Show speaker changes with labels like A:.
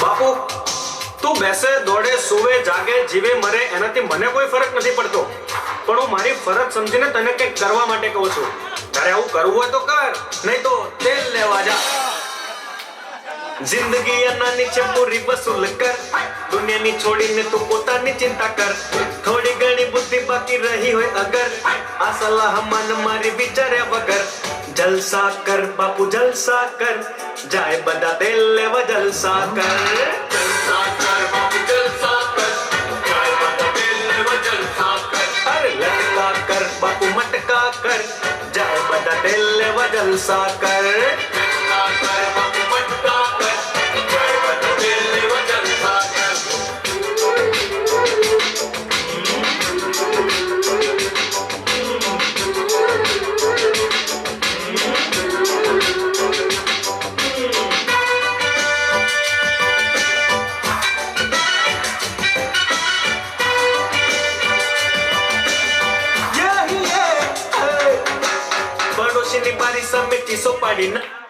A: બાપુ તું બેસે દોડે સુવે જાગે જીવે મરે એનાથી મને કોઈ ફરક નથી પડતો, પણ હું મારી ફરજ સમજીને તને કંઈક કરવા માટે કહું છું. તારે આવું કરવું હોય તો કર, નહીં તો તેલ લેવા જા. જિંદગી અનાની છે પૂરી વસૂલ કર, દુનિયાની છોડીને તું પોતાની ચિંતા કર. થોડી ઘણી બુદ્ધિ બાકી રહી હોય અગર, આ સલાહ માન મારી વિચાર્યા વગર. જલસા કર બાપુ જલસા કર, જાય બધા તેલ લેવા જલસા કર. જલસા કર બાપુ જલસા કર, જાય બધા તેલ લેવા જલસા કર. અરે લટકા કર બાપુ મટકા કર, જાય બધા તેલ લેવા જલસા કર. લટકા કર બાપુ મટકા કર, જાય બધા તેલ લેવા જલસા કર. પડોશીની બારી સામે ચીસો પાડી ના